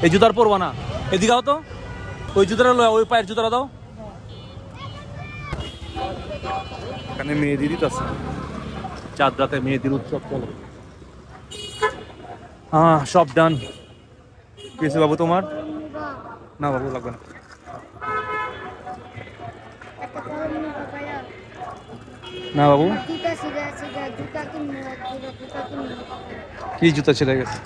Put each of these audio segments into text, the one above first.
এই জুতার পরবা না, এদিকে আও তো। ওই জুতাটা ওই পায়ের জুতাটা দাও। এখানে মেহেদিরই তো আছে, চাঁদ রাতে মেহেদির উৎসব চলো। হ্যাঁ সব ডান। কিছু বাবু তোমার? না বাবু লাগবে না। না বাবু। কি জুতা ছিঁড়ে গেছে?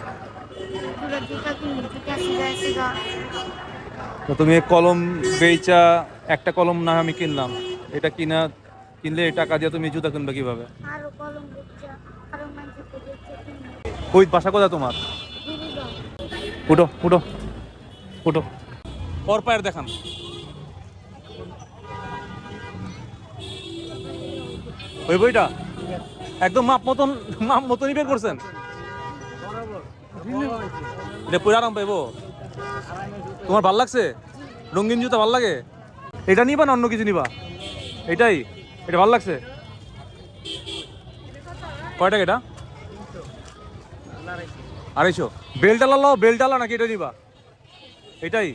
তুমি কলম বেচা, একটা কলম না আমি কিনলাম, এটা কিনলে এই টাকা দিয়ে তুমি জুতা কিনবে কিভাবে? ওই বাসা কোথায় তোমার? উঠো উঠো উঠো, ওর পায়ের দেখান। ওই বইটা একদম মাপ মতনই বের করছেন। এটা পুরো আরাম পাইবো? তোমার ভাল লাগছে? রঙিন জুতা ভাল লাগে? এটা নিবা না অন্য কিছু নিবা? এটা ভাল লাগছে? কয় টাকা এটা? 250। বেল্টালা লো, বেল্টালা নাকি এটা নিবা? এটাই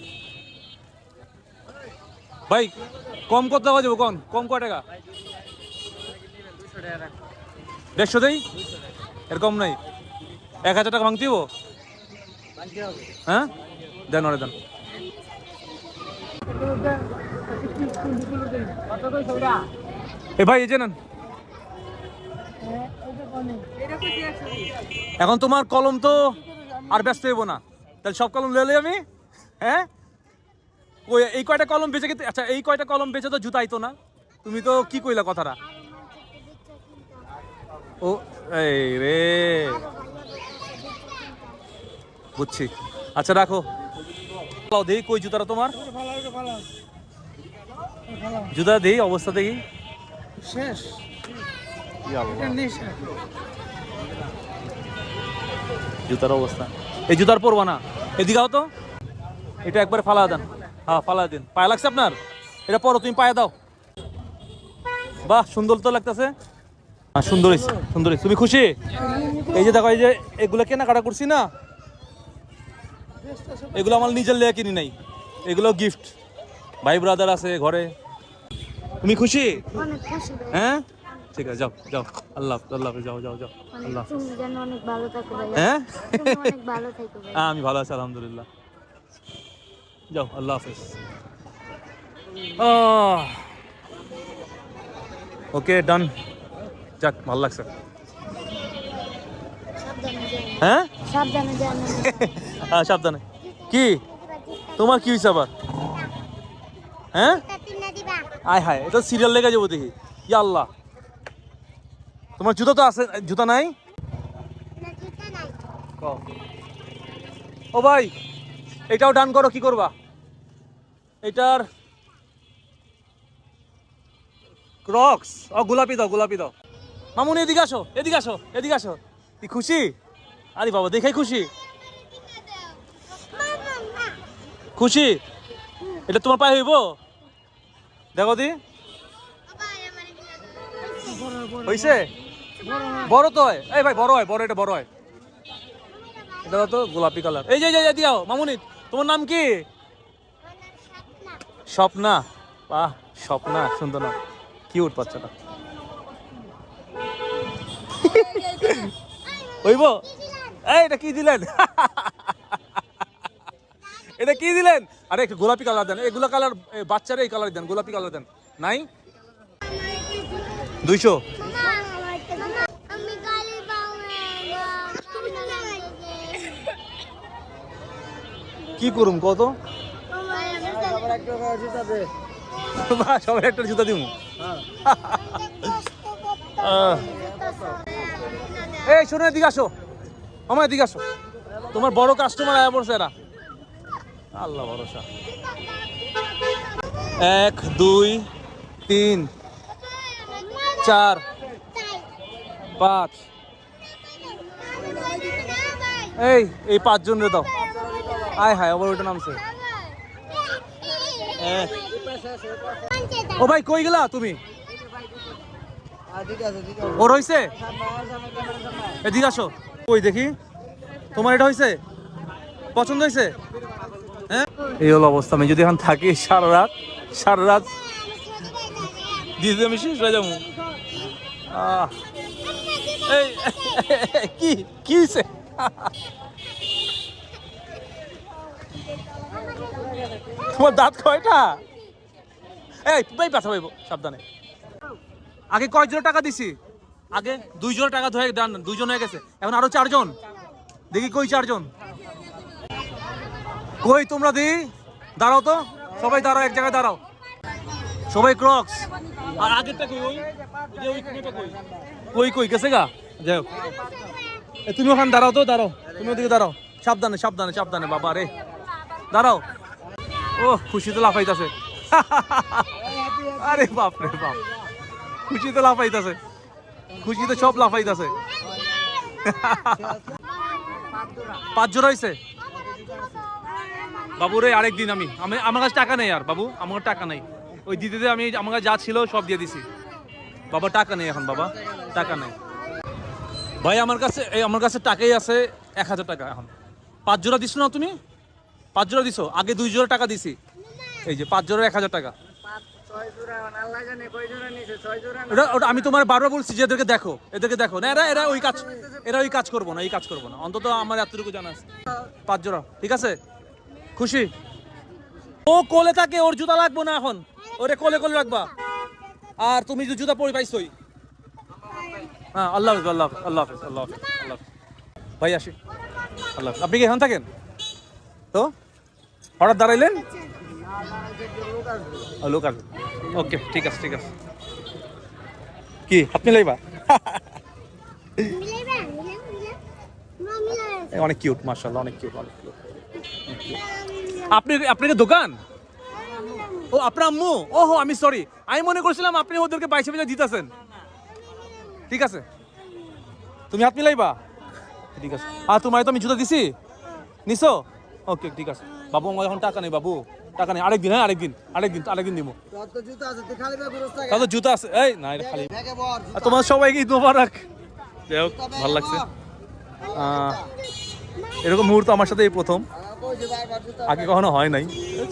ভাই, কম কত টাকা যাবো? কম কয় টাকা? 150 দেই? এর কম নাই? 1000 টাকা ভাঙতে হবো? হ্যাঁ দেন, ওরে দেন। এ ভাই এই যে নেন। এখন তোমার কলম তো আর ব্যস্ত হইব না, তাহলে সব কলম লেলে আমি। হ্যাঁ এই কয়টা কলম বেঁচে গেছে? আচ্ছা এই কয়টা কলম বেঁচে তো জুতা আইতো না? তুমি তো কি কইলা কথাটা? ও এই রে, বুঝছি। আচ্ছা রাখো, দেখি কই জুতাটা তোমার। জুতা দেই, অবস্থা দেখি। শেষ। জুতার অবস্থা, এই জুতার পরবা না, এদিকে আও তো। এটা একবার ফালা দেন। হ্যাঁ ফালা দিন। পায়ে লাগছে আপনার? এটা পরো, তুমি পায়ে দাও। বাহ সুন্দর তো লাগতেছে। সুন্দর হয়েছে, সুন্দর হয়েছে। তুমি খুশি? এই যে দেখো, এই যে এগুলো কেনাকাটা করছি না, এগুলো আমার নিজের লেগে কিনি নাই, এগুলো গিফট। ভাই ব্রাদার আছে ঘরে। তুমি খুশি? হ্যাঁ ঠিক আছে, যাও যাও। আল্লাহ আল্লাহ, যাও যাও যাও। আল্লাহ। হ্যাঁ আমি ভালো আছি আলহামদুলিল্লাহ। যাও, আল্লাহ হাফেজ। ওকে ডান। যাক ভালো লাগছে। হ্যাঁ সাবধানে। কি তোমার কি হয়েছে আবার? হ্যাঁ আয় হায়, এটা সিরিয়াল লেগে যাবো দেখি। ইয়া আল্লাহ, তোমার জুতা তো আছে, জুতা নাই? ও ভাই এটাও ডান করো। কি করবা এটার? ক্রক্স। ও গোলাপি দাও, গোলাপি দাও। মামুনি এদিকে আসো, এদিকে আসো, এদিকে আসো। কি খুশি? আরে বাবা দেখাই খুশি। খুশি? এটা তোমার পায়ে হইব? দেখো দি হইছে। বড় তো হয়। এই ভাই বড় হয়, বড়, এটা বড় হয়। এটা তো গোলাপি কালার। এই যে দিও মামুনি, তোমার নাম কি? স্বপ্না। বাহ স্বপ্না, সুন্দর নাম, কিউট বাচ্চাটা। হইব? এই এটা কি দিলেন? এটা কি দিলেন? আরে একটু গোলাপি কালার দেন। এগুলো কালার বাচ্চারা এই কালার দেন, গোলাপি কালার দেন। নাই 200? কি করুম কত? সবার একটা জুতা দিব। এই শোনো এদিকে আসো, আমার এদিকে আসো। তোমার বড় কাস্টমার আয়া পড়ছে এরা। আল্লাহ ভরসা। 1 2 3 4 5। এই 5 জন রে দাও। আয় হায় আবার ওইটা নামছে। ও ভাই কই গেলা তুমি? ওর হইছে? এদিকে আসো। কই দেখি, তোমার এটা হইছে? পছন্দ হয়েছে? এই হলো অবস্থা। আমি যদি এখন থাকি সারা রাত দিয়ে আমি শেষ হয়ে যাবো। এই কি কি হয়েছে? তোমার দাঁত কয়টা? এই ব্যথা পাইব, সাবধানে। আগে কয় জোড়া টাকা দিছি? আগে 2 জোড়া টাকা ধরে দেন, 2 জন হয়ে গেছে, এখন আরো 4 জন। দেখি কই 4 জন, কই তোমরা? দাঁড়াও তো, সবাই দাঁড়াও, এক জায়গায় দাঁড়াও সবাই। ক্রক্স আর আগেরটা কই? ওই যে ওই কোনটা কই গেছে গা? যাও তুমি ওখানে দাঁড়াও তো, দাঁড়াও তুমি ওদিকে দাঁড়াও। সাবধানে বাবা রে, দাঁড়াও। ও খুশিতে লাফাইতাছে। আরে বাপ রে বাপ, খুশিতে লাফাইতাছে, খুশিতে সব লাফাইতাছে। 5 জোড়া হয়েছে বাবু রে। আরেকদিন আমার কাছে টাকা নেই আর বাবু, আমার টাকা নেই। ওই দিতে আমি আমার কাছে যা ছিল সব দিয়ে দিছি বাবা। টাকা নেই এখন বাবা, টাকা নেই ভাই আমার কাছে টাকাই আছে 1000 টাকা। এখন 5 জোড়া দিছো না তুমি? 5 জোড়া দিছো, আগে 2 জোড়া টাকা দিছি। এই যে 5 জোড়া 1000 টাকা। ওটা আমি তোমার বারবার বলছি যে এদেরকে দেখো না, এরা ওই কাজ করবো না, অন্তত আমার এতটুকু জানা আছে। 5 জোড়া ঠিক আছে, খুশি? ও কোলে থাকে, ওর জুতা লাগবো না এখন, ওরে কোলে রাখবা। আর তুমি যে জুতা পরে পাইছোই। হ্যাঁ, আল্লাহ হাফেজ। ভাই আসি, আল্লাহ। আপনি কি এখন থাকেন তো? হঠাৎ দাঁড়াইলেন? লোক আসবে, ওকে ঠিক আছে। কি আপনি লাইবা? অনেক কিউট, মাশাআল্লাহ, অনেক কিউট। আপনার দোকান? ও আপনার আম্মু? ওহো আমি সরি, আমি মনে করছিলাম আপনি ওদেরকে পয়সা দিতেছেন। ঠিক আছে, তুমি হাত মিলাইবা? ঠিক আছে। আর তোমার তো আমি জুতা দিছি, নিছো? ওকে ঠিক আছে বাবু, আমার এখন টাকা নেই বাবু, টাকা নেই। আরেকদিন, হ্যাঁ আরেকদিন দিব। তো জুতা আছে, এই না এটা খালি। তোমার সবাইকে ঈদ মোবারক। যাই হোক, ভালো লাগছে। এরকম মুহূর্ত আমার সাথে এই প্রথম, আগে কখনো হয় নাই।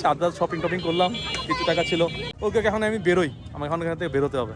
চাঁদা শপিং করলাম, কিছু টাকা ছিল। ওকে এখন আমি বেরোই, আমার এখন এখান থেকে বেরোতে হবে।